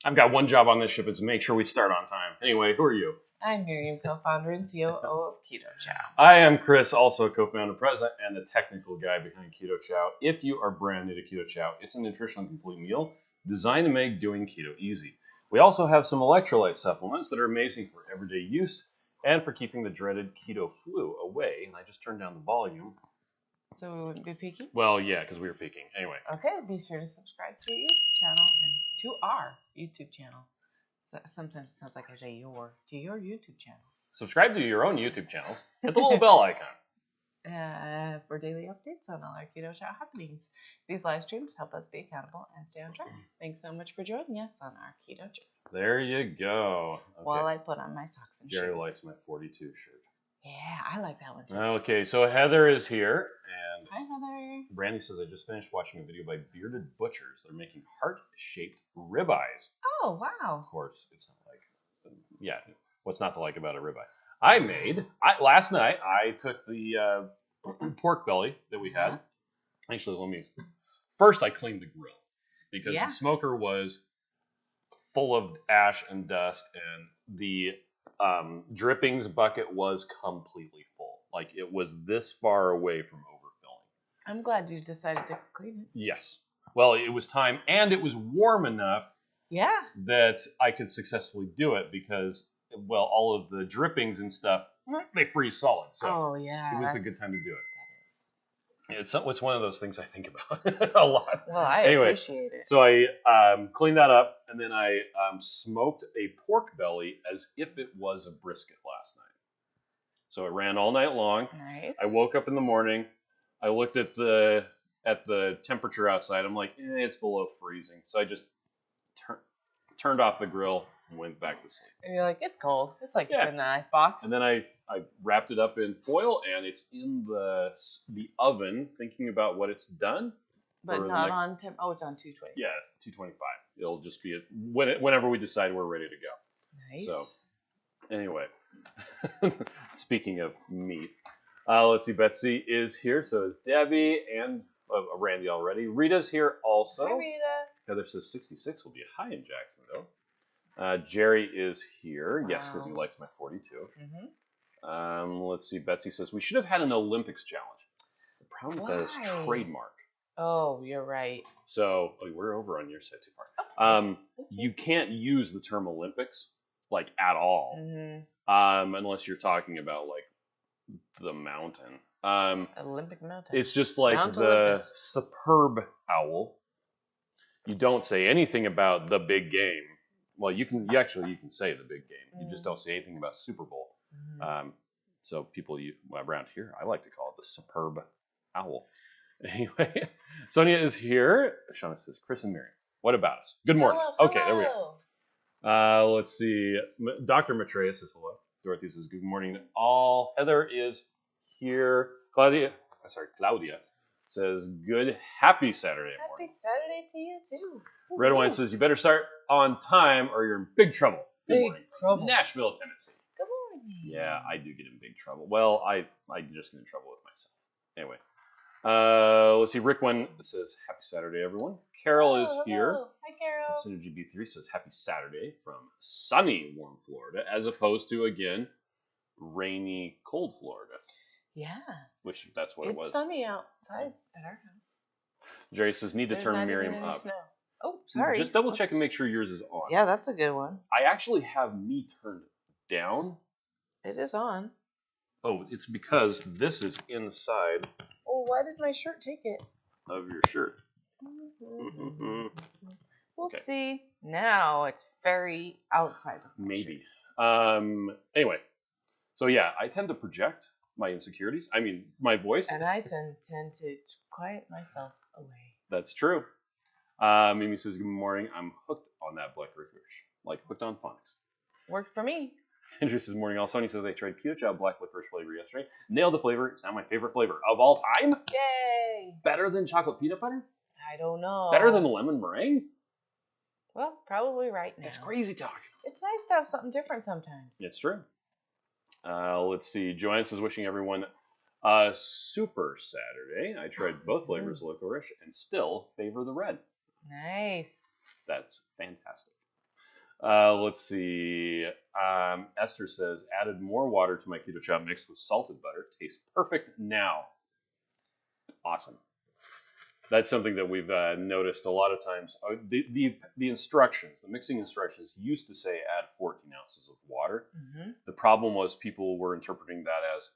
I've got one job on this ship, is to make sure we start on time. Anyway, who are you? I'm Miriam, co-founder and COO of Keto Chow. I am Chris, also co-founder, president, and the technical guy behind Keto Chow. If you are brand new to Keto Chow, it's a nutritional complete meal designed to make doing keto easy. We also have some electrolyte supplements that are amazing for everyday use and for keeping the dreaded keto flu away. And I just turned down the volume. So we wouldn't be peeking? Well, yeah, because we were peeking. Anyway. Okay, be sure to subscribe to the YouTube channel and to our YouTube channel. So sometimes it sounds like I say to your YouTube channel. Subscribe to your own YouTube channel. Hit the little bell icon. For daily updates on all our Keto Chow happenings. These live streams help us be accountable and stay on track. Thanks so much for joining us on our Keto Chow. There you go. Okay. While I put on my socks and Jerry shoes. likes my 42 shirt. Yeah, I like that one too. Okay, so Heather is here, and Hi, Heather. Brandy says, I just finished watching a video by Bearded Butchers. They're making heart-shaped ribeyes. Oh, wow. Of course, it's not like, yeah, what's not to like about a ribeye? Last night, I took the pork belly that we had. Actually, first I cleaned the grill, because the smoker was full of ash and dust, and the drippings bucket was completely full. Like, it was this far away from overfilling. I'm glad you decided to clean it. Yes. Well, it was time, and it was warm enough that I could successfully do it because, well, all of the drippings and stuff, they freeze solid. So it was a good time to do it. It's one of those things I think about a lot. Well, I appreciate it. So I cleaned that up, and then I smoked a pork belly as if it was a brisket last night. So it ran all night long. Nice. I woke up in the morning. I looked at the temperature outside. I'm like, it's below freezing. So I just turned off the grill and went back to sleep. And you're like, it's cold. It's like it's in the ice box. And then I wrapped it up in foil, and it's in the oven, thinking about what it's done. But not on temp. Oh, it's on 220. Yeah, 225. It'll just be whenever we decide we're ready to go. Nice. So, anyway, speaking of meat, let's see. Betsy is here. So is Debbie and Randy already. Rita's here also. Hi, Rita. Heather says 66 will be a high in Jacksonville. Jerry is here. Wow. Yes, because he likes my 42. Mm-hmm. Let's see. Betsy says we should have had an Olympics challenge. The problem with that is trademark. Oh, you're right. So we're over on your side too far. You can't use the term Olympics like at all, unless you're talking about like the mountain. Olympic mountain. It's just like Mount the Olympus. superb owl. You don't say anything about the big game. Well, you can say the big game. You just don't say anything about Super Bowl. So people around here, I like to call it the superb owl. Anyway, Sonia is here. Shauna says, Chris and Miriam, what about us? Good morning. Hello, okay, there we go. Let's see. Dr. Maitreya says hello. Dorothy says, good morning to all. Heather is here. Claudia says, happy Saturday morning. Happy Saturday to you, too. Red Wine says, you better start on time or you're in big trouble. Good morning. Trouble. Nashville, Tennessee. Good morning. Yeah, I do get in big trouble. Well, I just get in trouble with myself. Anyway. Let's see. Rick Wynn says, happy Saturday, everyone. Carol is here. Hi, Carol. Synergy B3 says, happy Saturday from sunny, warm Florida, as opposed to, again, rainy, cold Florida. Yeah. Which, that's what it was. It's sunny outside at our house. Jerry says, need to turn Miriam up. Snow. Oh, sorry. Just double check and make sure yours is on. Yeah, that's a good one. I actually have me turned down. It is on. Oh, it's because this is inside. Oh, why did my shirt take it? Of your shirt. Whoopsie. Okay. Now it's very outside of my Maybe. shirt. Anyway. So yeah, I tend to project my insecurities. I mean, my voice. And I tend to quiet myself away. That's true. Mimi says, good morning. I'm hooked on that black licorice. Like hooked on phonics. Worked for me. Andrew says, morning all. Sony says, I tried Keto Chow black licorice flavor yesterday. Nailed the flavor. It's now my favorite flavor of all time. Yay. Better than chocolate peanut butter? I don't know. Better than lemon meringue? Well, probably right now. That's crazy talk. It's nice to have something different sometimes. It's true. Let's see. Joanne says, wishing everyone a super Saturday. I tried both flavors of licorice and still favor the red. Nice. That's fantastic. Let's see. Esther says, added more water to my Keto Chow mixed with salted butter. Tastes perfect now. Awesome. That's something that we've noticed a lot of times. The instructions, the mixing instructions used to say add 14 ounces of water. Mm-hmm. The problem was people were interpreting that as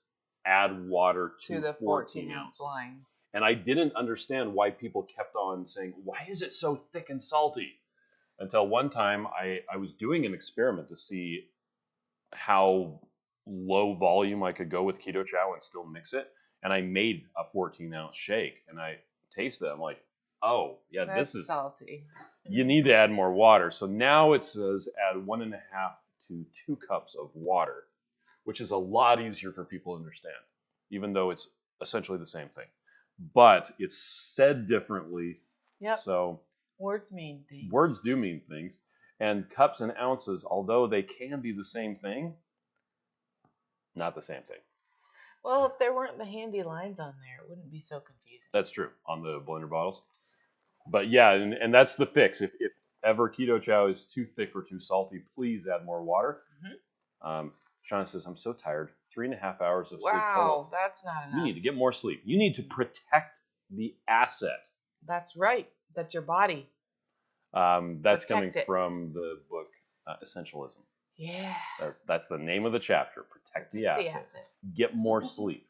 add water to the 14 ounce ounces. line. And I didn't understand why people kept on saying, why is it so thick and salty? Until one time I was doing an experiment to see how low volume I could go with Keto Chow and still mix it. And I made a 14-ounce shake and I tasted it. I'm like, oh, yeah, That's this is salty. You need to add more water. So now it says add 1.5 to 2 cups of water, which is a lot easier for people to understand, even though it's essentially the same thing. But it's said differently. Yep. So words mean things. Words do mean things. And cups and ounces, although they can be the same thing, not the same thing. Well, if there weren't the handy lines on there, it wouldn't be so confusing. That's true on the blender bottles. But yeah, and that's the fix. If ever Keto Chow is too thick or too salty, please add more water. Mm-hmm. Shauna says, I'm so tired. 3.5 hours of sleep total. Wow, that's not enough. You need to get more sleep. You need to protect the asset. That's right. That's your body. That's coming it. from the book Essentialism. Yeah. That's the name of the chapter. Protect the asset. Get more sleep.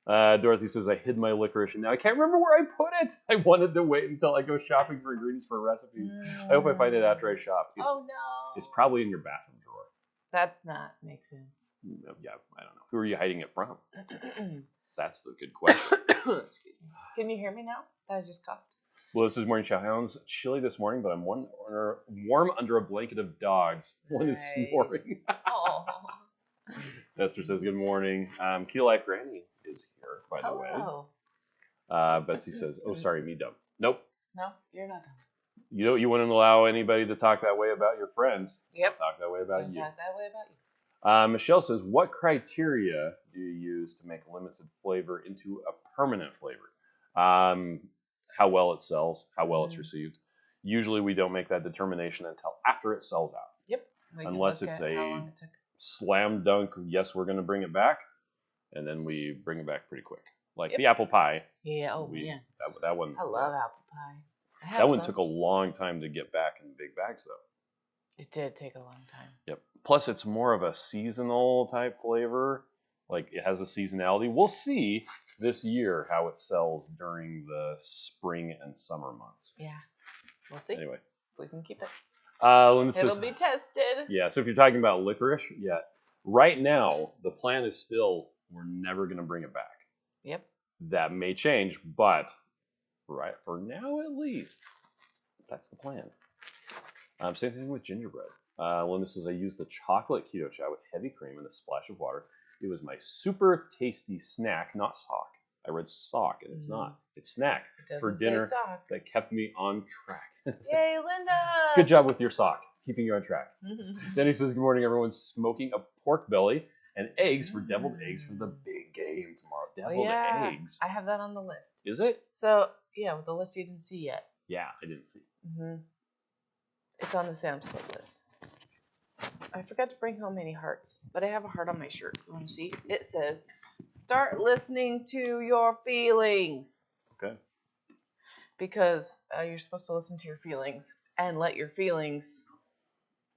Dorothy says, I hid my licorice and now I can't remember where I put it. I wanted to wait until I go shopping for ingredients for recipes. I hope I find it after I shop. Oh, no. It's probably in your bathroom drawer. That not makes sense. Yeah, I don't know. Who are you hiding it from? That's the good question. Excuse me. Can you hear me now? I just coughed. Well, this is Morning Chow Hounds. Chilly this morning, but I'm warm under a blanket of dogs. One is snoring. Oh. Esther says, good morning. Keto Life Granny is here, by the way. Betsy says, oh, sorry, me dumb. Nope. No, you're not dumb. You wouldn't allow anybody to talk that way about your friends. Yep. Talk that way about Don't you. talk that way about you. Michelle says, what criteria do you use to make limited flavor into a permanent flavor? How well it sells, how well it's received. Usually we don't make that determination until after it sells out. Yep. Unless it's a slam dunk, yes, we're going to bring it back, and then we bring it back pretty quick. Like the apple pie. Yeah, man. That one. I love apple pie. That one took a long time to get back in big bags, though. It did take a long time. Yep. Plus, it's more of a seasonal type flavor. Like, it has a seasonality. We'll see this year how it sells during the spring and summer months. Yeah. We'll see. Anyway. If we can keep it. It'll be tested. Yeah, so if you're talking about licorice, yeah. Right now, the plan is still, we're never going to bring it back. Yep. That may change, but right for now at least, that's the plan. Same thing with gingerbread. Linda says, I used the chocolate Keto Chow with heavy cream and a splash of water. It was my super tasty snack, not sock. I read sock, and it's not. It's snack for dinner that kept me on track. Yay, Linda! Good job with your sock, keeping you on track. Denny says, good morning, everyone. Smoking a pork belly and eggs for deviled eggs for the big game tomorrow. Deviled eggs. I have that on the list. Is it? So, yeah, with the list you didn't see yet. Yeah, I didn't see. It's on the Sam's Club list. I forgot to bring home any hearts, but I have a heart on my shirt. You want to see? It says, start listening to your feelings. Okay. Because you're supposed to listen to your feelings and let your feelings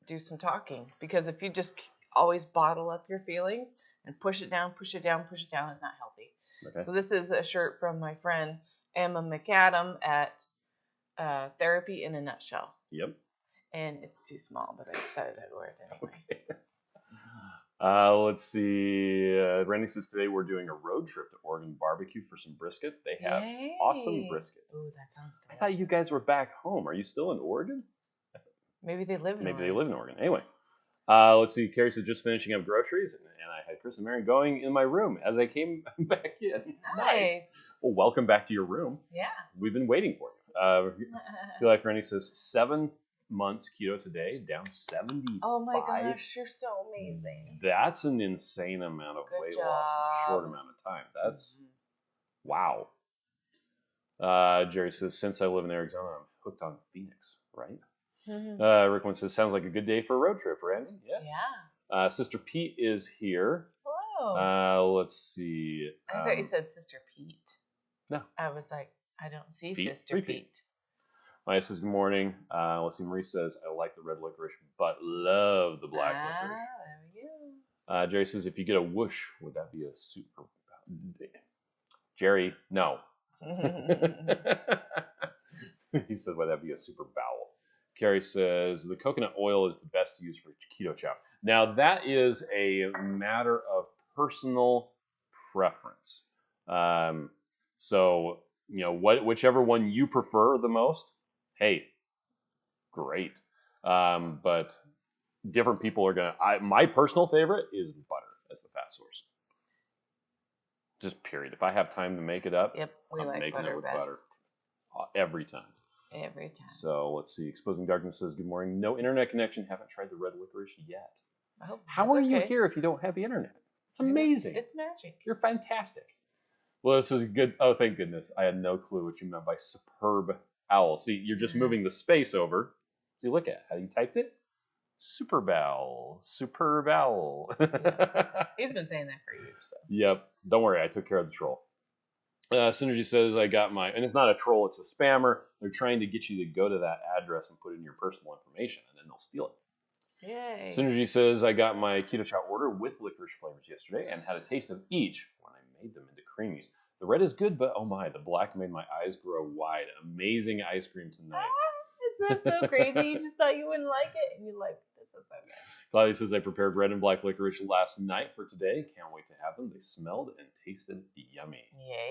do some talking. Because if you just always bottle up your feelings and push it down, it's not healthy. Okay. So this is a shirt from my friend Emma McAdam at Therapy in a Nutshell. Yep. And it's too small, but I decided I'd wear it anyway. Okay. Let's see. Randy says today we're doing a road trip to Oregon barbecue for some brisket. They have awesome brisket. Ooh, that sounds delicious. I thought you guys were back home. Are you still in Oregon? Maybe they live in Oregon. Anyway. Let's see. Carrie said just finishing up groceries, and I had Chris and Miriam going in my room as I came back in. Nice. Well, welcome back to your room. Yeah. We've been waiting for you. Feel like Randy says 7 months keto today, down 75. Oh my gosh, you're so amazing. That's an insane amount of weight loss in a short amount of time. That's wow. Jerry says, since I live in Arizona, I'm hooked on Phoenix, right? Rick one says, sounds like a good day for a road trip, Randy. Yeah. Yeah. Sister Pete is here. Hello. Let's see. I thought you said Sister Pete. No. I was like, I don't see Pete? Sister Pete. Maya says, good morning. Let's see. Marie says, I like the red licorice, but love the black licorice. There we go. Jerry says, if you get a whoosh, would that be a super... Jerry, no. He said, would that be a super bowel? Carrie says, the coconut oil is the best to use for Keto Chow. Now, that is a matter of personal preference. So, whichever one you prefer the most, hey, great. But different people are my personal favorite is butter as the fat source. Just period. If I have time to make it up, I'm like making it with butter every time. Every time. So let's see. Exposing Darkness says, good morning. No internet connection. Haven't tried the red licorice yet. Oh, how are you here if you don't have the internet? It's amazing. It's magic. You're fantastic. Well, this is good. Oh, thank goodness. I had no clue what you meant by superb owl. See, you're just moving the space over. See, look at how you typed it. Superb owl. Superb owl. Yeah. He's been saying that for years. So. Yep. Don't worry. I took care of the troll. Synergy says, I got my, and it's not a troll, it's a spammer. They're trying to get you to go to that address and put in your personal information, and then they'll steal it. Yay. Synergy says, I got my Keto Chow order with licorice flavors yesterday and had a taste of each when I made them into creamies. The red is good, but oh my, the black made my eyes grow wide. Amazing ice cream tonight. That's so crazy. You just thought you wouldn't like it, and you like this is so good. Claudia says, I prepared red and black licorice last night for today. Can't wait to have them. They smelled and tasted yummy.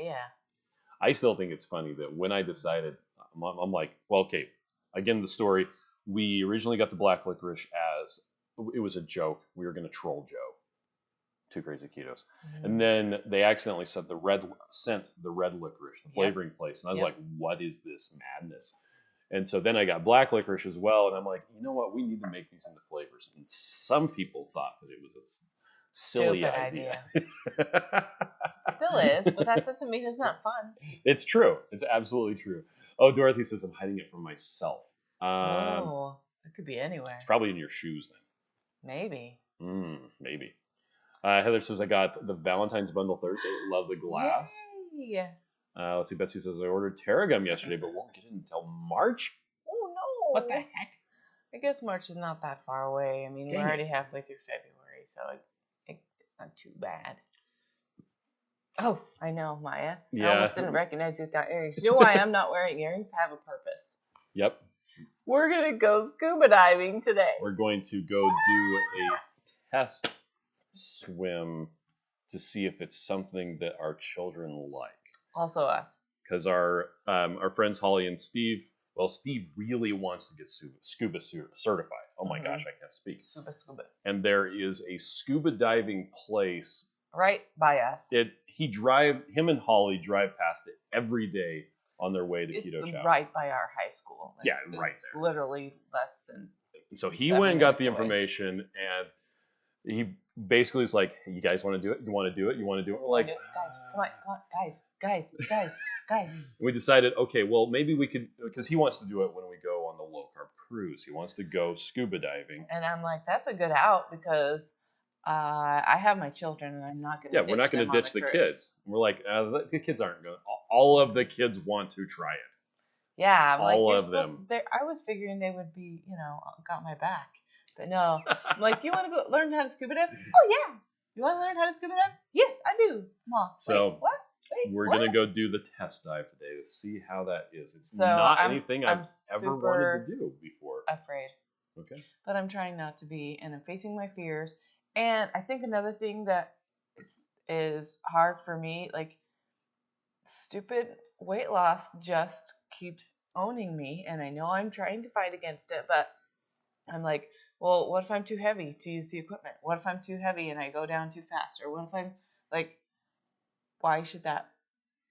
Yeah. I still think it's funny that when I decided, I'm like, well, okay, again, the story, we originally got the black licorice as, it was a joke. We were going to troll Joe. Two Crazy Ketos. Mm-hmm. And then they accidentally sent the red licorice, the flavoring place. And I was like, what is this madness? And so then I got black licorice as well, and I'm like, you know what? We need to make these into flavors. And some people thought that it was a silly idea. Still is, but that doesn't mean it's not fun. It's true. It's absolutely true. Oh, Dorothy says I'm hiding it from myself. It could be anywhere. It's probably in your shoes then. Maybe. Maybe. Heather says I got the Valentine's bundle Thursday. Love the glass. Yay. Let's see. Betsy says I ordered Terragum yesterday, but won't get it until March. Oh no! What the heck? I guess March is not that far away. I mean, we're already halfway through February, so it's not too bad. Oh, I know, Maya. Yeah. I almost didn't recognize you without earrings. You know why I'm not wearing earrings? I have a purpose. Yep. We're gonna go scuba diving today. We're going to go do a test swim to see if it's something that our children like. Also us. Because our friends Holly and Steve, well, Steve really wants to get scuba certified. Oh my gosh, I can't speak. Scuba. And there is a scuba diving place right by us. Him and Holly drive past it every day on their way to Keto Chow. It's right by our high school. Yeah, right there. Literally less than. So he went and got the information, and he basically is like, "You guys want to do it? You want to do it? You want to do it?" We're like, "Guys, come on, guys." We decided, okay, well, maybe we could, because he wants to do it when we go on the low carb cruise. He wants to go scuba diving. And I'm like, that's a good out because I have my children, and I'm not going to. Yeah, we're not going to ditch the kids. We're like, the kids aren't going. All of the kids want to try it. Yeah, I'm all of them. I was figuring they would be, got my back, but no. I'm like, you want to go learn how to scuba dive? Oh yeah. You want to learn how to scuba dive? Yes, I do. Mom. So wait, what? We're going to go do the test dive today to see how that is. It's not anything I've ever wanted to do before. Afraid. Okay. But I'm trying not to be, and I'm facing my fears. And I think another thing that is hard for me, like stupid weight loss just keeps owning me. And I know I'm trying to fight against it, but I'm like, well, what if I'm too heavy to use the equipment? What if I'm too heavy and I go down too fast? Or what if I'm like, why should that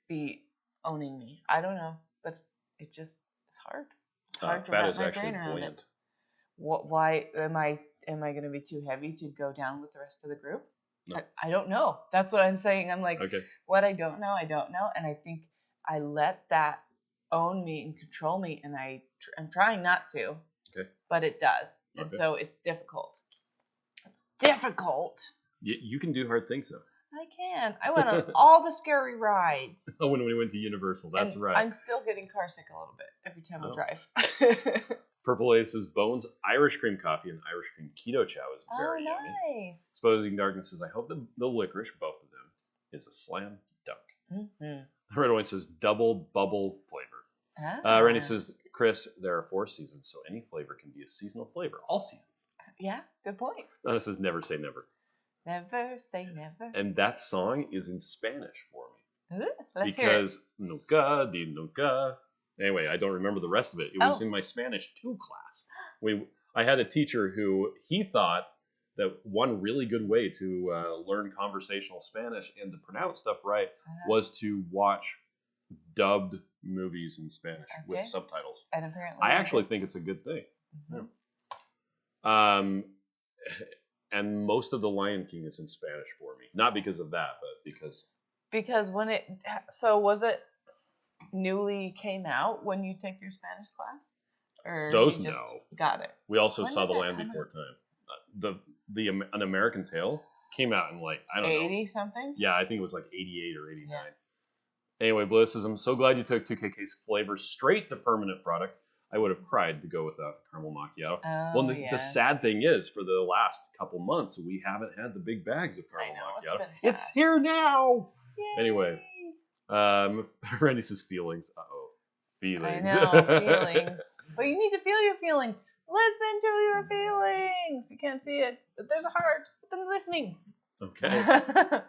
be owning me? I don't know, but it's hard. It's hard to wrap my brain around it. Why am I going to be too heavy to go down with the rest of the group? No. I don't know. That's what I'm saying. I'm like, okay. What I don't know. And I think I let that own me and control me, and I'm trying not to. Okay. But it does. And Okay. so it's difficult. It's difficult. You can do hard things, though. I can. I went on all the scary rides. Oh, when we went to Universal. That's and right. I'm still getting car sick a little bit every time I drive. Purple Ace says Bones Irish cream coffee and Irish cream keto chow is very yummy. Nice. Exposing Darkness says I hope the licorice, both of them, is a slam dunk. Red Wine says double bubble flavor. Randy says, Chris, there are 4 seasons, so any flavor can be a seasonal flavor. All seasons. Yeah, good point. Donna says never say never. Never say never. And that song is in Spanish for me. Let's hear it. Because nunca di nunca. Anyway, I don't remember the rest of it. It was in my Spanish 2 class. I had a teacher who he thought that one really good way to learn conversational Spanish and to pronounce stuff right was to watch dubbed movies in Spanish with subtitles. And apparently I actually think it's a good thing. Yeah. And most of The Lion King is in Spanish for me. Not because of that, but because when it was it newly came out when you take your Spanish class? Or those you just no. Got it. We also saw The Land Before Time. An American Tale came out in I don't know. 80 something? Yeah, I think it was 88 or 89. Yeah. Anyway, Bliss says, I'm so glad you took 2KK's flavor straight to permanent product. I would have cried to go without the caramel macchiato. The sad thing is, for the last couple months, we haven't had the big bags of caramel macchiato. It's here now! Yay. Anyway, Randy says feelings. Uh-oh. Feelings. I know, feelings. But you need to feel your feelings. Listen to your feelings. You can't see it, but there's a heart within listening. Okay.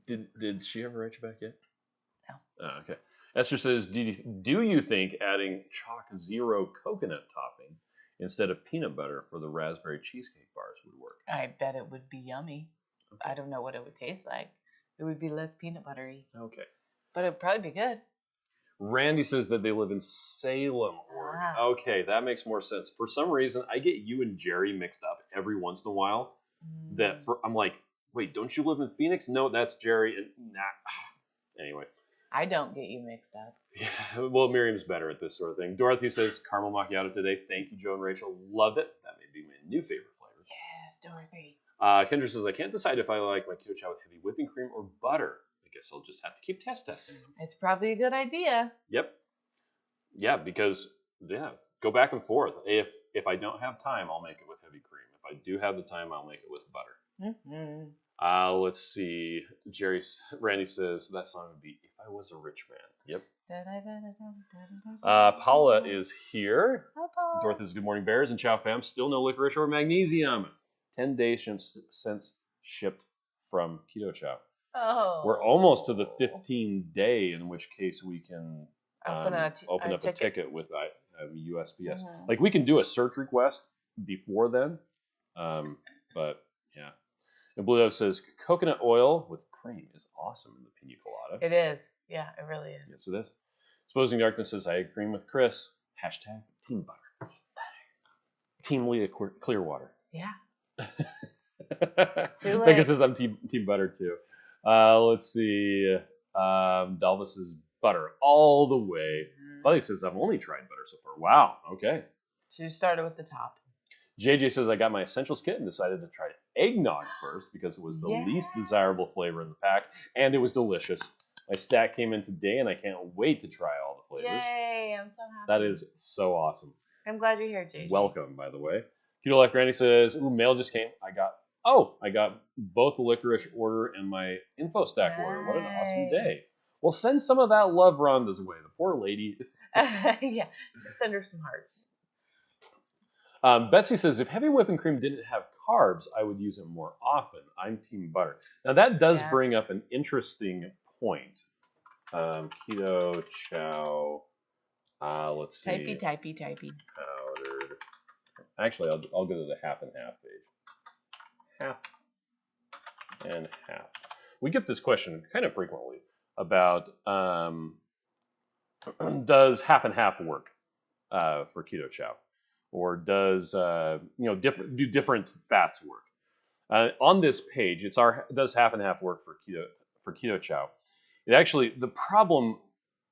Did she ever write you back yet? No. Okay. Esther says, do you think adding chalk zero coconut topping instead of peanut butter for the raspberry cheesecake bars would work? I bet it would be yummy. Okay. I don't know what it would taste like. It would be less peanut buttery. Okay. But it would probably be good. Randy says that they live in Salem, Oregon. Okay, that makes more sense. For some reason, I get you and Jerry mixed up every once in a while. I'm like, wait, don't you live in Phoenix? No, that's Jerry. And anyway. I don't get you mixed up. Yeah, well, Miriam's better at this sort of thing. Dorothy says caramel macchiato today. Thank you, Joe and Rachel. Loved it. That may be my new favorite flavor. Yes, Dorothy. Kendra says, I can't decide if I like my keto chow with heavy whipping cream or butter. I guess I'll just have to keep testing them. It's probably a good idea. Yep. Yeah, because, go back and forth. If I don't have time, I'll make it with heavy cream. If I do have the time, I'll make it with butter. Mm-hmm. Let's see. Randy says that song would be If I Was a Rich Man. Yep. Paula is here. Hi, Paula. Dorothy says, good morning, Bears and Chow fam. Still no licorice or magnesium. 10 days since shipped from Keto Chow. Oh. We're almost to the 15-day, in which case we can open up a ticket with USPS. Mm-hmm. We can do a search request before then, but yeah. And Blue Dove says coconut oil with cream is awesome in the pina colada. It is. Yeah, it really is. Yes, it is. Exposing Darkness says I agree with Chris. Hashtag Team Butter. Team Leah Clearwater. Yeah. I guess I'm team Butter too. Let's see. Dalva says butter all the way. Buddy says I've only tried butter so far. Wow. Okay. So you started with the top. JJ says I got my essentials kit and decided to try eggnog first because it was the least desirable flavor in the pack and it was delicious. My stack came in today and I can't wait to try all the flavors. Yay! I'm so happy. That is so awesome. I'm glad you're here, JJ. Welcome, by the way. Keto Life Granny says, ooh, mail just came. I got both the licorice order and my info stack order. What an awesome day. Well, send some of that love Rhonda's way. The poor lady. Yeah, send her some hearts. Betsy says, if heavy whipping cream didn't have carbs, I would use it more often. I'm team butter. Now, that does bring up an interesting point. Keto Chow. Let's see. Typey. Powdered. Actually, I'll go to the half and half page. Half and half. We get this question kind of frequently about does half and half work for Keto Chow, or does different fats work? On this page, does half and half work for Keto Chow? It actually, the problem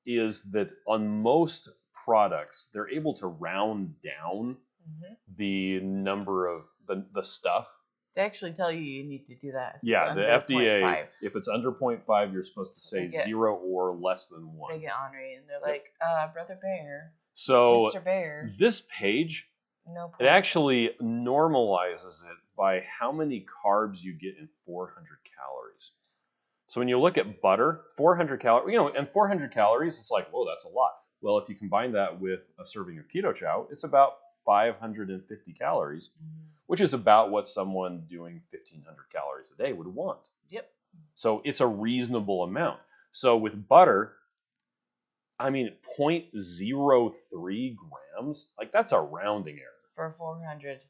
is that on most products, they're able to round down Mm-hmm. the number of the stuff. They actually tell you need to do that. Yeah, the FDA, 0.5. if it's under 0.5, you're supposed to say 0 or less than 1. They get ornery, and they're like, Brother Bear, so Mr. Bear. This page, No it actually normalizes it by how many carbs you get in 400 calories. So when you look at butter, 400 calories, and 400 calories, it's like, whoa, that's a lot. Well, if you combine that with a serving of Keto Chow, it's about 550 calories, which is about what someone doing 1,500 calories a day would want. Yep. So it's a reasonable amount. So with butter, I mean, 0.03 grams, like that's a rounding error. For 400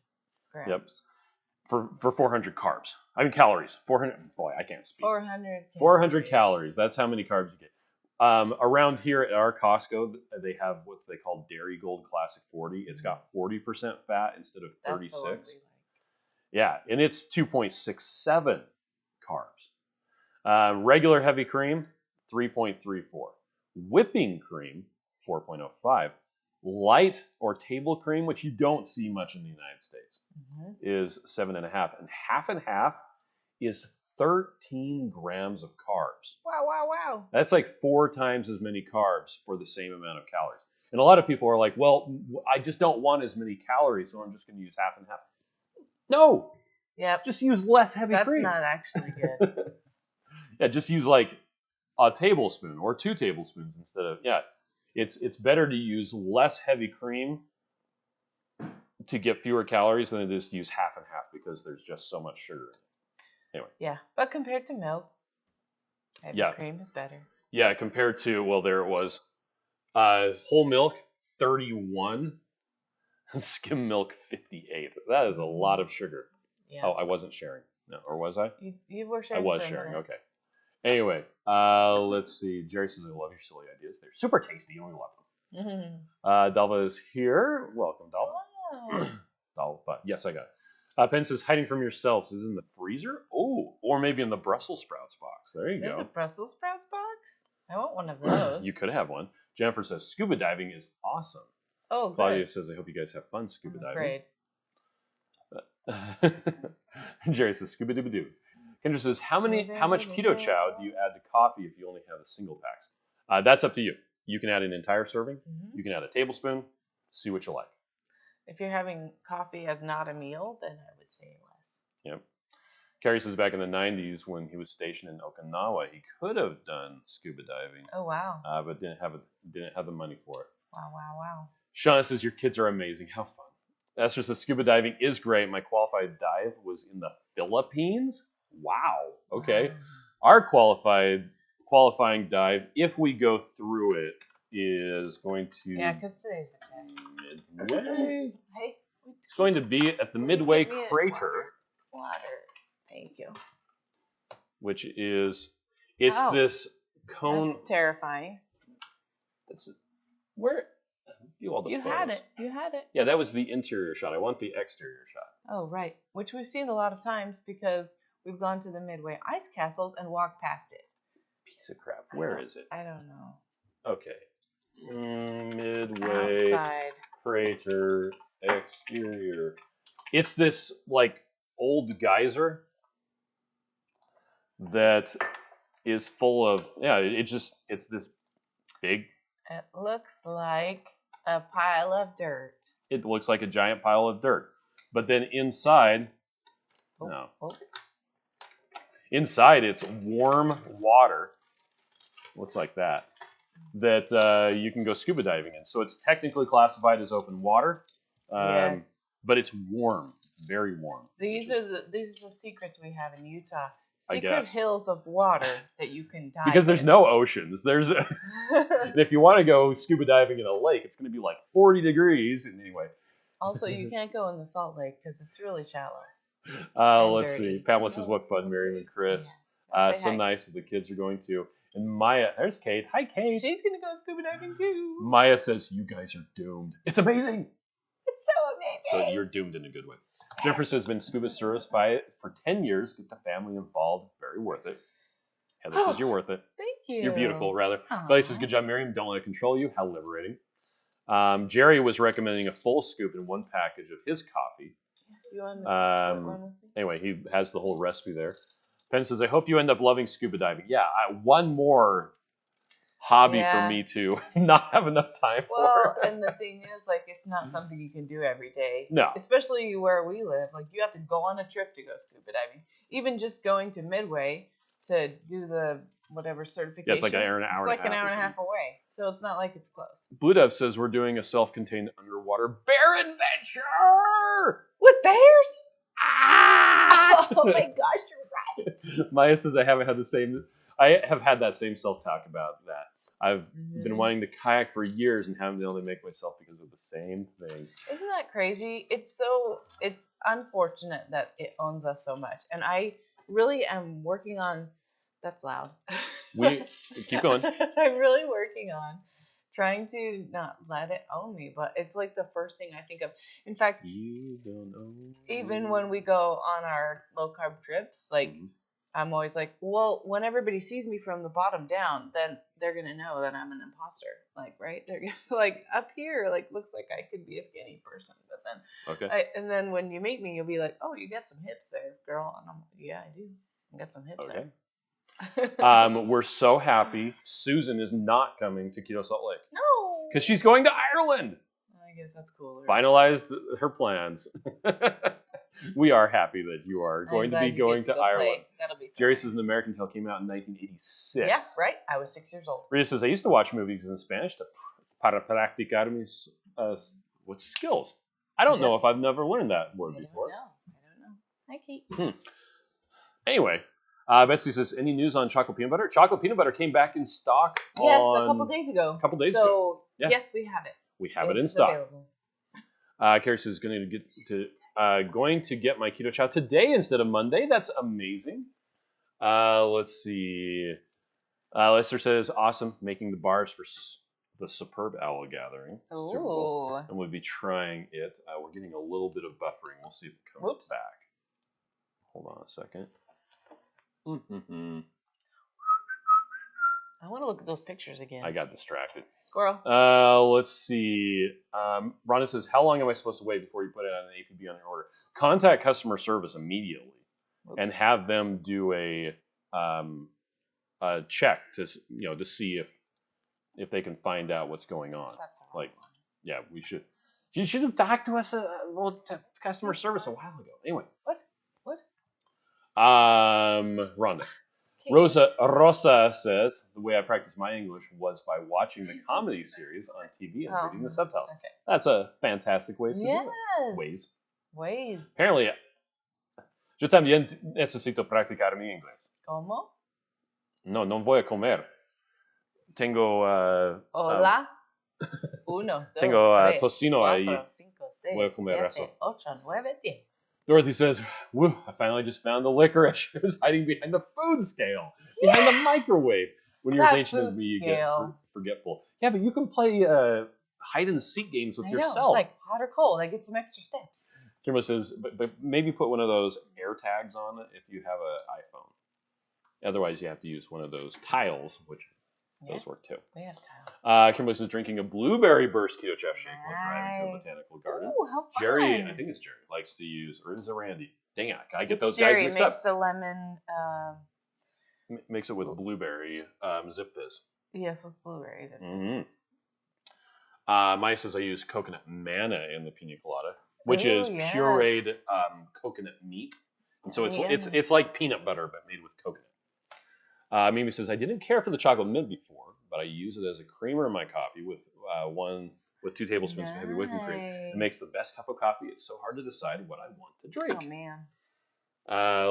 grams. Yep. For 400 carbs. I mean, calories. 400, boy, I can't speak. 400 calories. That's how many carbs you get. Around here at our Costco, they have what they call Dairy Gold Classic 40. It's got 40% fat instead of 36. That's the one we like. Yeah, and it's 2.67 carbs. Regular heavy cream, 3.34. Whipping cream, 4.05. Light or table cream, which you don't see much in the United States, is 7.5. And half is 13 grams of carbs. Wow. That's like 4 times as many carbs for the same amount of calories. And a lot of people are like, well, I just don't want as many calories, so I'm just going to use half and half. No. Yep. Just use less heavy cream. That's not actually good. Yeah, just use like a tablespoon or 2 tablespoons instead of, It's better to use less heavy cream to get fewer calories than it is to use half and half because there's just so much sugar in it. Anyway. Yeah, but compared to milk, heavy cream is better. Yeah, compared to, well, there it was. Whole milk, 31. And skim milk, 58. That is a lot of sugar. Yeah. Oh, I wasn't sharing. No, or was I? You were sharing. I was sharing, okay. Anyway, let's see. Jerry says, I love your silly ideas. They're super tasty. You only love them. Dalva is here. Welcome, Dalva. Dalva. Yes, I got it. Penn says, hiding from yourself is in the freezer? Oh, or maybe in the Brussels sprouts box. There you go. There's a Brussels sprouts box? I want one of those. You could have one. Jennifer says, scuba diving is awesome. Oh, good. Claudia says, I hope you guys have fun scuba diving. Great. Jerry says, scuba dooba doo. Kendra says, how much Keto Chow do you add to coffee if you only have a single packs? That's up to you. You can add an entire serving. You can add a tablespoon. See what you like. If you're having coffee as not a meal, then I would say less. Yep. Carrie says back in the 90s when he was stationed in Okinawa, he could have done scuba diving. Oh, wow. But didn't have the money for it. Wow. Shauna says, your kids are amazing. How fun. Esther says, scuba diving is great. My qualified dive was in the Philippines. Wow. Okay. Our qualifying dive, if we go through it, is going to... Yeah, because today's the test. Midway. Hey. It's going to be at the Midway Crater. Water. Thank you. Which is... It's this cone... That's terrifying. Where... You had it. You had it. Yeah, that was the interior shot. I want the exterior shot. Oh, right. Which we've seen a lot of times because we've gone to the Midway ice castles and walked past it. Piece of crap. Where is it? I don't know. Okay. Midway outside. Crater exterior. It's this like old geyser that is full of it's this big. It looks like a pile of dirt. It looks like a giant pile of dirt. But then inside, inside it's warm water. Looks like that you can go scuba diving in. So it's technically classified as open water. Yes. But it's warm, very warm. These are the secrets we have in Utah. Secret hills of water that you can dive because there's no oceans. And if you want to go scuba diving in a lake, it's going to be like 40 degrees. And anyway. Also, you can't go in the salt lake because it's really shallow. Let's see. Pamela says, what fun, Miriam and Chris. So nice that the kids are going to. And Maya, there's Kate. Hi, Kate. She's going to go scuba diving too. Maya says, you guys are doomed. It's amazing. It's so amazing. So you're doomed in a good way. Jennifer says, been scuba certified for 10 years. Get the family involved. Very worth it. Heather says, you're worth it. Thank you. You're beautiful, rather. Clay says, good job, Miriam. Don't let it control you. How liberating. Jerry was recommending a full scoop in one package of his coffee. You want to split one with me? Anyway, he has the whole recipe there. Penn says, I hope you end up loving scuba diving. Yeah, one more hobby for me to not have enough time for. Well, and the thing is, like, it's not something you can do every day. No. Especially where we live. Like, you have to go on a trip to go scuba diving. Even just going to Midway to do the whatever certification. Yeah, it's like an hour and a half. It's like an hour and a half away. So it's not like it's close. Blue Dove says we're doing a self-contained underwater bear adventure! With bears? Ah! Oh my gosh, you're right. Maya says I have had that same self-talk about that. I've been wanting to kayak for years and haven't been able to make myself because of the same thing. Isn't that crazy? It's unfortunate that it owns us so much. And I really am working on, that's loud. We keep going. I'm really working on trying to not let it own me, but it's like the first thing I think of. In fact, you don't own even when we go on our low carb trips, like I'm always like, well, when everybody sees me from the bottom down, then they're gonna know that I'm an imposter. Like, right? They're gonna, like up here, like looks like I could be a skinny person, but then and then when you meet me, you'll be like, oh, you got some hips there, girl, and I'm like, yeah, I do. I got some hips there. We're so happy Susan is not coming to Keto Salt Lake. No. Because she's going to Ireland. I guess that's cool. Finalized her plans. We are happy that you are going to be going to Ireland. That'll be Jerry says An American Tale came out in 1986. Yes, right. I was 6 years old. Rita says, I used to watch movies in Spanish para practicar mis with skills. I don't know if I've never learned that word before. I don't know. Hi, Kate. Anyway. Betsy says, any news on chocolate peanut butter? Chocolate peanut butter came back in stock a couple days ago. So, yes, we have it. We have it in stock. Carrie says, going to get my Keto Chow today instead of Monday. That's amazing. Let's see. Lester says, awesome, making the bars for the Superb Owl Gathering. Ooh. Super cool. And we'll be trying it. We're getting a little bit of buffering. We'll see if it comes back. Hold on a second. I want to look at those pictures again. I got distracted. Squirrel. Let's see. Rhonda says, how long am I supposed to wait before you put it on an APB on your order? Contact customer service immediately and have them do a check to see if they can find out what's going on. That's we should. You should have talked to us to customer service a while ago. Anyway. What? Rhonda. Rosa says, the way I practiced my English was by watching the comedy series on TV and reading the subtitles. Okay. That's a fantastic way to do it. Ways. Apparently, yo también necesito practicar mi inglés. ¿Cómo? No voy a comer. Tengo... Hola. Uno, dos, tengo tres, tocino cuatro, ahí. cinco, seis, Voy a comer siete, eso. 8, 9, 10. Dorothy says, woo, I finally just found the licorice. It was hiding behind the food scale, behind the microwave. When you're as ancient as me, you get forgetful. Yeah, but you can play hide and seek games with yourself. It's like hot or cold. I get some extra steps. Kimberly says, but maybe put one of those air tags on it if you have an iPhone. Otherwise, you have to use one of those tiles, which those work too. We have tiles. Kimberly says, drinking a blueberry burst keto chow shake while driving to a botanical garden. Ooh, how fun. Jerry, I think it's Jerry, likes to use, or is it Randy? Dang it, I get those Jerry guys mixed up. makes the lemon. Makes it with blueberry Zip Fizz. Yes, with blueberries. Maya says I use coconut manna in the pina colada, which is pureed coconut meat, and so it's like peanut butter but made with coconut. Mimi says I didn't care for the chocolate mint before, but I use it as a creamer in my coffee with 2 tablespoons of heavy whipping cream. It makes the best cup of coffee. It's so hard to decide what I want to drink. Oh man.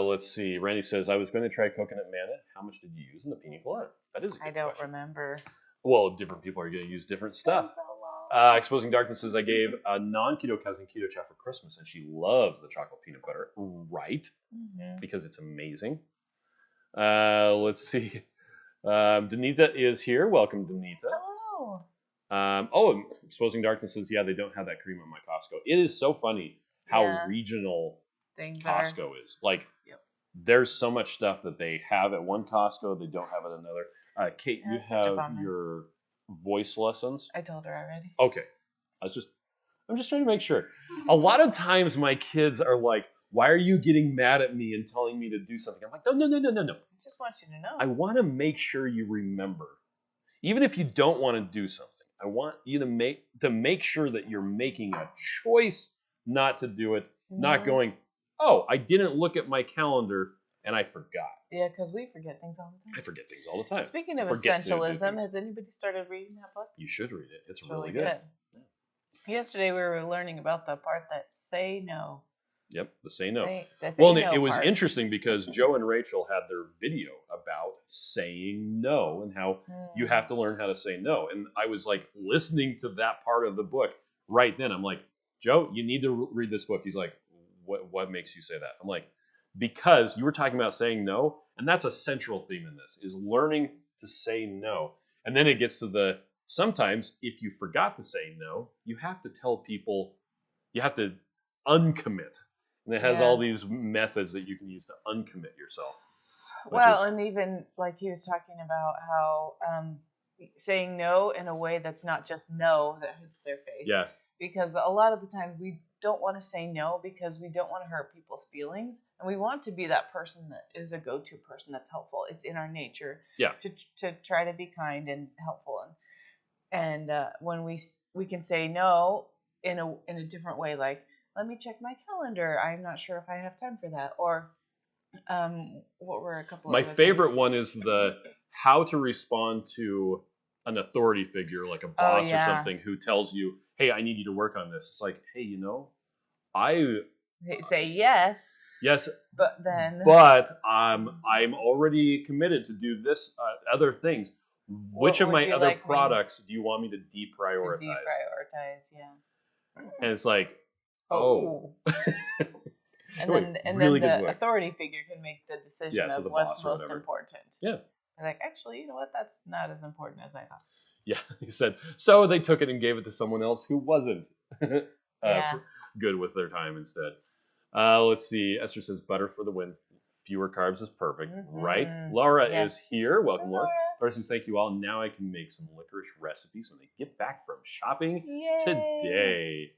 Let's see. Randy says I was going to try coconut manna. How much did you use in the pina colada? That is a good question. Remember. Well, different people are going to use different stuff. Exposing Darkness says I gave a non-keto cousin Keto Chow for Christmas, and she loves the chocolate peanut butter. Right? Because it's amazing. Let's see. Danita is here. Welcome, Danita. Hello. Exposing Darkness says, yeah, they don't have that cream at my Costco. It is so funny how regional Costco is. Like, there's so much stuff that they have at one Costco, they don't have at another. Kate, you have your voice lessons. I told her already. Okay. I'm just trying to make sure. A lot of times my kids are like, why are you getting mad at me and telling me to do something? I'm like, no. I just want you to know. I want to make sure you remember. Even if you don't want to do something, I want you to make sure that you're making a choice not to do it, not going, oh, I didn't look at my calendar and I forgot. Yeah, because we forget things all the time. I forget things all the time. Speaking of essentialism, has anybody started reading that book? You should read it. It's really good. Yeah. Yesterday we were learning about the part that say no. Yep, the say no. It was interesting because Joe and Rachel had their video about saying no and how you have to learn how to say no. And I was like listening to that part of the book right then. I'm like, Joe, you need to read this book. He's like, what makes you say that? I'm like, because you were talking about saying no, and that's a central theme in this, is learning to say no. And then it gets to sometimes if you forgot to say no, you have to tell people, you have to uncommit. And it has all these methods that you can use to uncommit yourself. Well, and even like he was talking about how saying no in a way that's not just no that hits their face. Yeah. Because a lot of the time we don't want to say no because we don't want to hurt people's feelings. And we want to be that person that is a go-to person that's helpful. It's in our nature to try to be kind and helpful. And when we can say no in a different way, like, let me check my calendar. I'm not sure if I have time for that. Or what were a couple of My favorite one is how to respond to an authority figure like a boss or something who tells you, hey, I need you to work on this. It's like, hey, I say yes. Yes. But then. But I'm already committed to do this other things. Which of my other products do you want me to deprioritize? And it's like, oh. And then the authority figure can make the decision of what's most important. Yeah. And like, actually, you know what? That's not as important as I thought. Yeah, he said. So they took it and gave it to someone else who wasn't good with their time instead. Let's see. Esther says butter for the win. Fewer carbs is perfect, right? Laura is here. Welcome, Laura. Laura says, thank you all. Now I can make some licorice recipes when they get back from shopping today.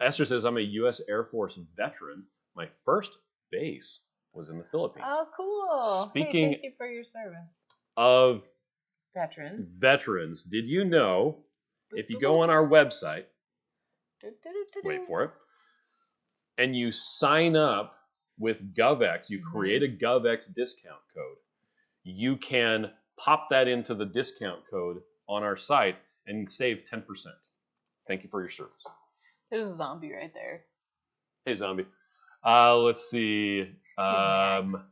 Esther says, I'm a U.S. Air Force veteran. My first base was in the Philippines. Oh, cool. Speaking thank you for your service. Of veterans, did you know if you go on our website, wait for it, and you sign up with GovX, you create a GovX discount code, you can pop that into the discount code on our site and save 10%. Thank you for your service. There's a zombie right there. Hey, zombie. Let's see. Synergy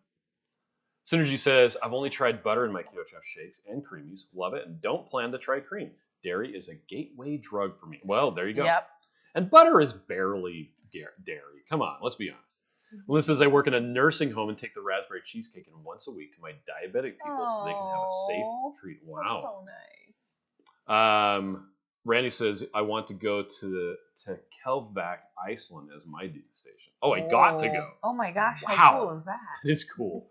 says, I've only tried butter in my Keto Chow shakes and creamies. Love it and don't plan to try cream. Dairy is a gateway drug for me. Well, there you go. Yep. And butter is barely dairy. Come on, let's be honest. Liz says, I work in a nursing home and take the raspberry cheesecake in once a week to my diabetic people so they can have a safe treat. Wow. That's so nice. Randy says, I want to go to Kelvak, Iceland as my duty station. Oh, I got to go. Oh my gosh, wow. How cool is that? It is cool.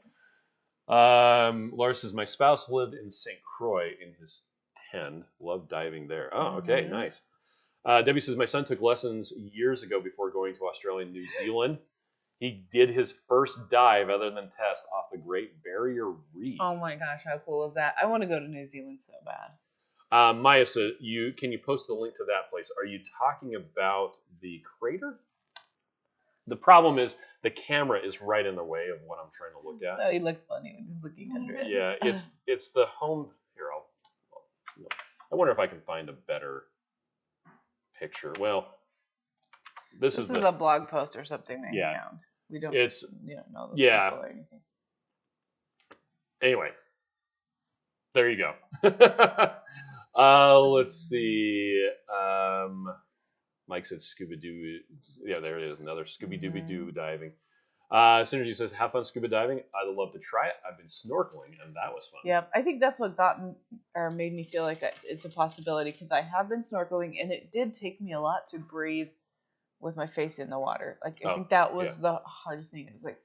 Laura says, my spouse lived in St. Croix in his tent. Loved diving there. Oh, okay, nice. Debbie says, my son took lessons years ago before going to Australia and New Zealand. He did his first dive other than test off the Great Barrier Reef. Oh my gosh, how cool is that? I want to go to New Zealand so bad. Maya said, can you post the link to that place? Are you talking about the crater? The problem is the camera is right in the way of what I'm trying to look at. So he looks funny when he's looking under it. Yeah, it's the home. Here, I wonder if I can find a better picture. Well, this is a blog post or something that he found. We don't. Know those people or anything. Anyway, there you go. Let's see. Mike said scuba doo. Yeah, there it is. Another Scooby Dooby Doo diving. Synergy says, have fun scuba diving. I'd love to try it. I've been snorkeling, and that was fun. Yep, I think that's what made me feel like it's a possibility, because I have been snorkeling, and it did take me a lot to breathe with my face in the water. Like, I think that was the hardest thing. It was like,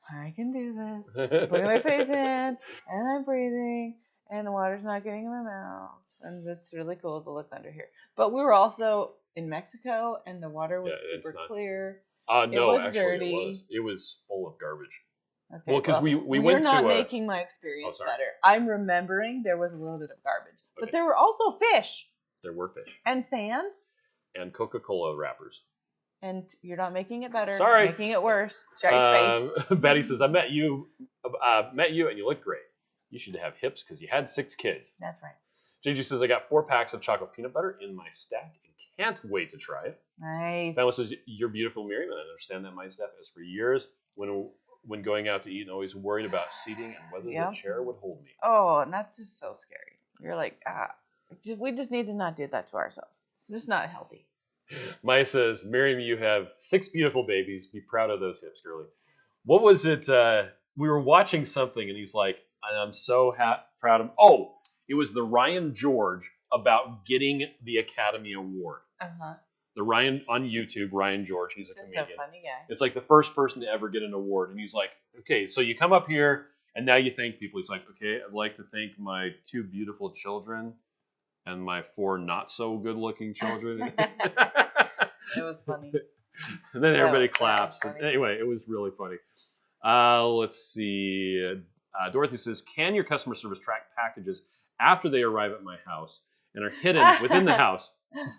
I can do this. I'm putting my face in, and I'm breathing, And the water's not getting in my mouth. And it's really cool to look under here. But we were also in Mexico, and the water was super clear. No, it was actually dirty. it was full of garbage. Okay, well, because we went you're to not making my experience better. I'm remembering there was a little bit of garbage. Okay. But there were also fish. There were fish. And sand. And Coca-Cola wrappers. And you're not making it better. Sorry. You're making it worse. Shut your face. Betty says, I met you and you look great. You should have hips because you had 6 kids. That's right. JG says, I got 4 packs of chocolate peanut butter in my stack and can't wait to try it. Nice. Pamela says, you're beautiful, Miriam, and I understand that my staff is for years when going out to eat and always worried about seating and whether the chair would hold me. Oh, and that's just so scary. You're like, we just need to not do that to ourselves. It's just not healthy. Maya says, Miriam, you have 6 beautiful babies. Be proud of those hips, girly. What was it? We were watching something, and he's like, I'm so proud of him. Oh, it was the Ryan George about getting the Academy Award. Uh-huh. The Ryan on YouTube, Ryan George, he's a comedian. So funny guy. It's like the first person to ever get an award. And he's like, okay, so you come up here, and now you thank people. He's like, okay, I'd like to thank my 2 beautiful children and my 4 not-so-good-looking children. It was funny. And then everybody claps. Anyway, it was really funny. Let's see. Dorothy says, can your customer service track packages after they arrive at my house and are hidden within the house?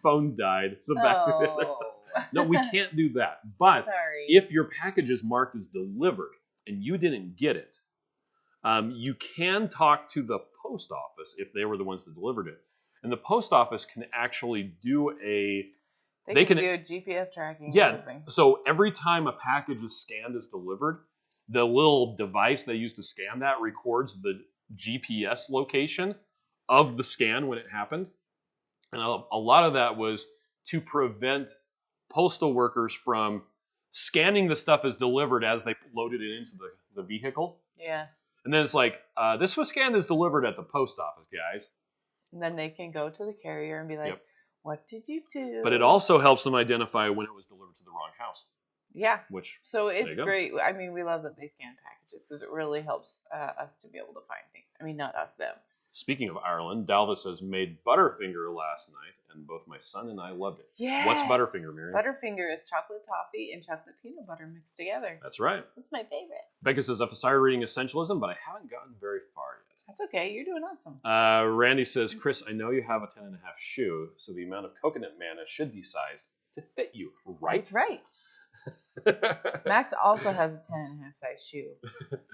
Phone died. So back to the other time. No, we can't do that. But if your package is marked as delivered and you didn't get it, you can talk to the post office if they were the ones that delivered it. And the post office can actually do They can do a GPS tracking. Yeah. Or something. So every time a package is scanned as delivered, the little device they use to scan that records the GPS location of the scan when it happened. And a lot of that was to prevent postal workers from scanning the stuff as delivered as they loaded it into the vehicle. Yes. And then it's like, this was scanned as delivered at the post office, guys. And then they can go to the carrier and be like, what did you do? But it also helps them identify when it was delivered to the wrong house. Yeah. So it's great. I mean, we love that they scan packages because it really helps us to be able to find things. I mean, not us, them. Speaking of Ireland, Dalva says, made Butterfinger last night, and both my son and I loved it. Yeah. What's Butterfinger, Miriam? Butterfinger is chocolate toffee and chocolate peanut butter mixed together. That's right. That's my favorite. Becca says, I've started reading Essentialism, but I haven't gotten very far yet. That's okay. You're doing awesome. Randy says, Chris, I know you have a 10.5 shoe, so the amount of coconut manna should be sized to fit you, right? That's right. Max also has a 10.5 size shoe,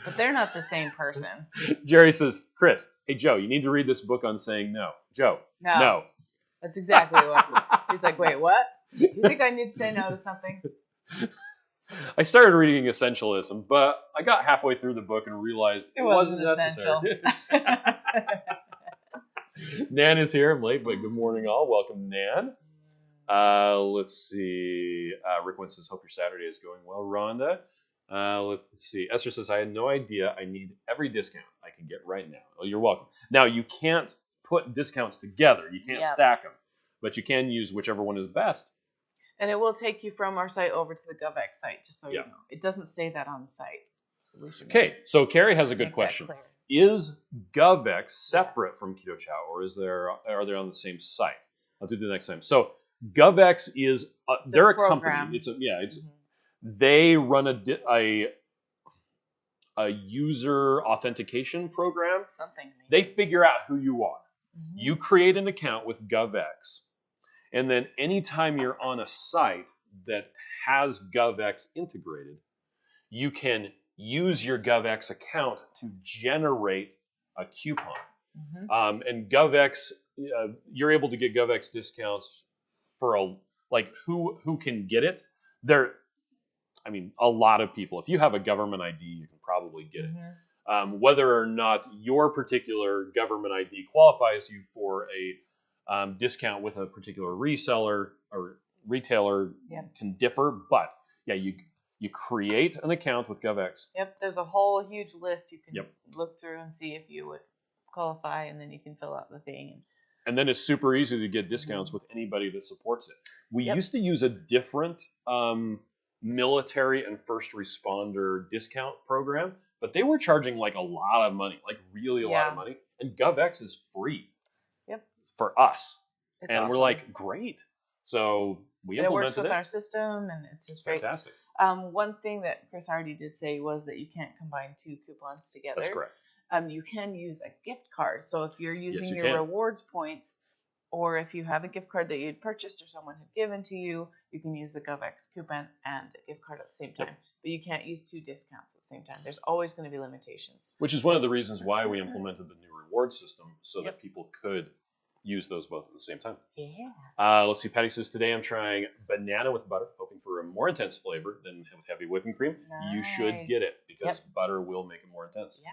but they're not the same person. Jerry says, Chris, hey, Joe, you need to read this book on saying no. Joe, no. That's exactly what. He's like, wait, what? Do you think I need to say no to something? I started reading Essentialism, but I got halfway through the book and realized it wasn't necessary. Nan is here. I'm late, but good morning, all. Welcome, Nan. Let's see. Rick Wynn says, hope your Saturday is going well, Rhonda. Let's see. Esther says, I had no idea. I need every discount I can get right now. Oh, you're welcome. Now, you can't put discounts together. You can't stack them, but you can use whichever one is best. And it will take you from our site over to the GovX site, just so you know. It doesn't say that on the site. So we should so Carrie has a good question. Is GovX separate from Keto Chow, or are they on the same site? I'll do the next time. So GovX is they're a company. They run a user authentication program. Something. They figure out who you are. Mm-hmm. You create an account with GovX, and then anytime you're on a site that has GovX integrated, you can use your GovX account to generate a coupon. Mm-hmm. And GovX, you're able to get GovX discounts for who can get it. A lot of people. If you have a government ID, you can probably get it. Mm-hmm. Whether or not your particular government ID qualifies you for a discount with a particular reseller or retailer can differ. But you create an account with GovX. Yep, there's a whole huge list you can look through and see if you would qualify, and then you can fill out the thing. And then it's super easy to get discounts with anybody that supports it. We used to use a different military and first responder discount program, but they were charging like a lot of money, like really a lot of money. And GovX is free. Yep. For us. It's and awesome. we're like, great. So we it works implemented with our system, and it's just great. Fantastic. One thing that Chris already did say was that you can't combine 2 coupons together. That's correct. You can use a gift card. So if you're using you your can. rewards points, or if you have a gift card that you'd purchased or someone had given to you, you can use the GovX coupon and a gift card at the same time. But you can't use 2 discounts at the same time. There's always going to be limitations. Which is one of the reasons why we implemented the new reward system, so that people could use those both at the same time. Yeah. Let's see. Patty says, today I'm trying banana with butter, hoping for a more intense flavor than with heavy whipping cream. Nice. You should get it, because butter will make it more intense. Yeah.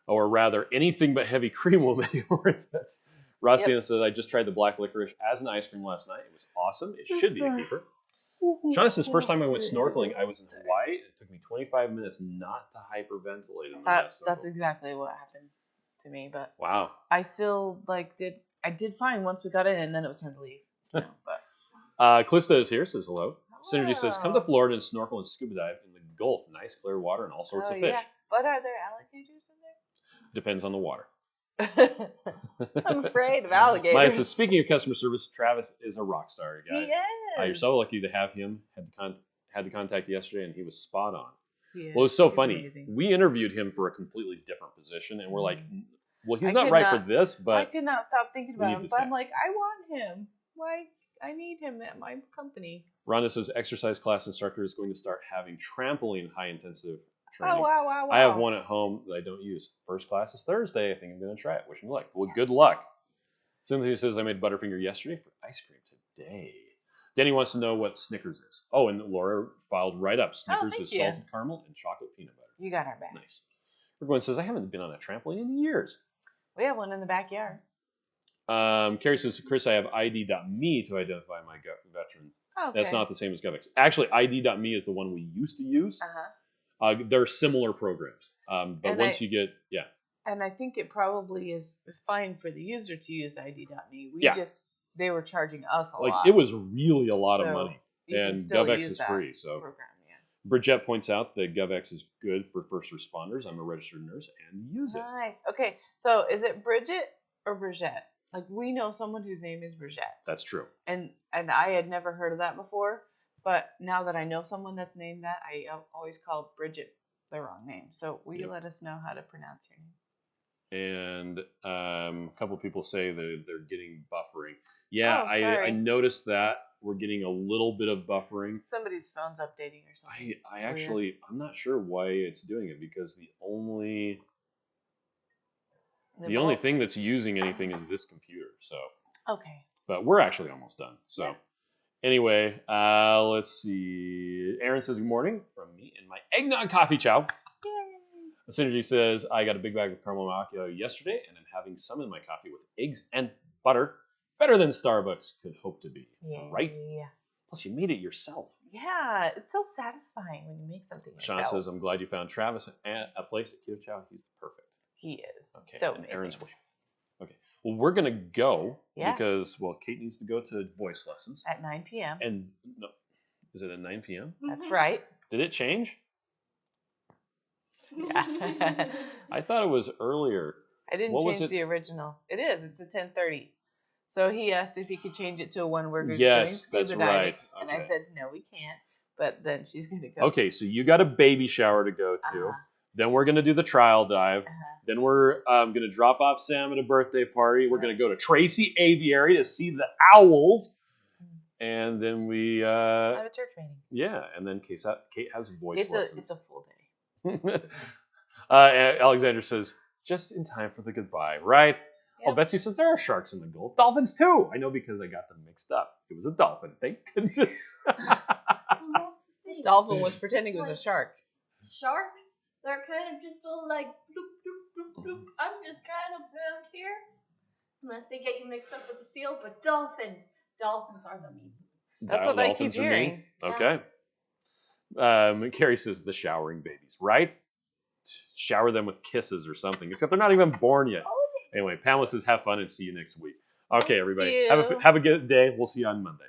Or rather, anything but heavy cream will make it more intense. Rossiana says, I just tried the black licorice as an ice cream last night. It was awesome. It should be a keeper. Shauna says, first time I went snorkeling, I was in Hawaii. It took me 25 minutes not to hyperventilate. That's exactly what happened to me. But wow. I still I did fine once we got in, and then it was time to leave. But Calista is here, says hello. Synergy says, come to Florida and snorkel and scuba dive in the Gulf. Nice clear water and all sorts of fish. Yeah. But are there alligators in Depends on the water. there? I'm afraid of alligators. Maya says, speaking of customer service, Travis is a rock star, guys. He is. You're so lucky to have him. Had the contact yesterday, and he was spot on. He is. Well, it was so He's funny. amazing. We interviewed him for a completely different position, and we're like, well, he's I not could right not- for this, I but could not stop thinking we need about him. this But guy. I'm like, I want him. Why? I need him at my company. Rhonda says, exercise class instructor is going to start having trampoline high-intensive training. Oh, wow. I have one at home that I don't use. First class is Thursday. I think I'm going to try it. Wish me luck. Well, good luck. Cynthia says, I made Butterfinger yesterday for ice cream today. Danny wants to know what Snickers is. Oh, and Laura filed right up. Snickers thank is you. salted caramel and chocolate peanut butter. You got our back. Nice. Everyone says, I haven't been on a trampoline in years. We have one in the backyard. Carrie says, Chris, I have ID.me to identify my veteran. Okay. That's not the same as GovX. Actually, ID.me is the one we used to use. They're similar programs. But And once you get, And I think it probably is fine for the user to use ID.me. They were charging us a lot. it was really a lot of money. You can And still GovX use is that free. So program, yeah. Bridget points out that GovX is good for first responders. I'm a registered nurse and use it. Nice. Okay, so is it Bridget or Bridget? Like, we know someone whose name is Bridget. That's true. And I had never heard of that before, but now that I know someone that's named that, I always call Bridget the wrong name. So will you let us know how to pronounce your name? And a couple of people say that they're getting buffering. Yeah, Oh, sorry. I noticed that. We're getting a little bit of buffering. Somebody's phone's updating or something. I actually, I'm not sure why it's doing it, because the only thing that's using anything is this computer. So, okay. but we're actually almost done. So, Yeah. anyway, let's see. Aaron says, good morning from me and my eggnog coffee chow. Yay. Synergy says, I got a big bag of caramel macchiato yesterday, and I'm having some in my coffee with eggs and butter. Better than Starbucks could hope to be. Yeah. Right? Yeah. Plus, you made it yourself. Yeah, it's so satisfying when you make something yourself. Shauna says, I'm glad you found Travis at a place at Keto Chow. He's perfect. He is. Okay. So and amazing. Aaron's way. Okay. Well, we're going to go Yeah. because, Kate needs to go to voice lessons. At 9 p.m. And, no, is it at 9 p.m.? That's right. Did it change? Yeah. I thought it was earlier. I didn't What was change it? the original. It is. It's at 10:30. So he asked if he could change it to one where we're Yes, doing that's scuba diving. right. And I Okay. said, no, we can't. But then she's going to go. Okay, so you got a baby shower to go to. Uh-huh. Then we're going to do the trial dive. Uh-huh. Then we're going to drop off Sam at a birthday party. We're going to go to Tracy Aviary to see the owls. And then we, I have a church meeting. yeah, and then Kate has voice lessons. It's a full day. Alexander says, just in time for the goodbye, right? Yep. Oh, Betsy says, there are sharks in the Gulf. Dolphins too. I know because I got them mixed up. It was a dolphin. Thank goodness. Dolphin was pretending it was a shark. Sharks, they're kind of just all like bloop, bloop, bloop, bloop. I'm just kind of around here. Unless they get you mixed up with the seal, but dolphins are the mean ones. That's what I keep Dolphins are mean. hearing. Okay. Carrie says the showering babies, right? Shower them with kisses or something, except they're not even born yet. Anyway, Pamela says have fun and see you next week. Okay, everybody. you. Have a good day. We'll see you on Monday.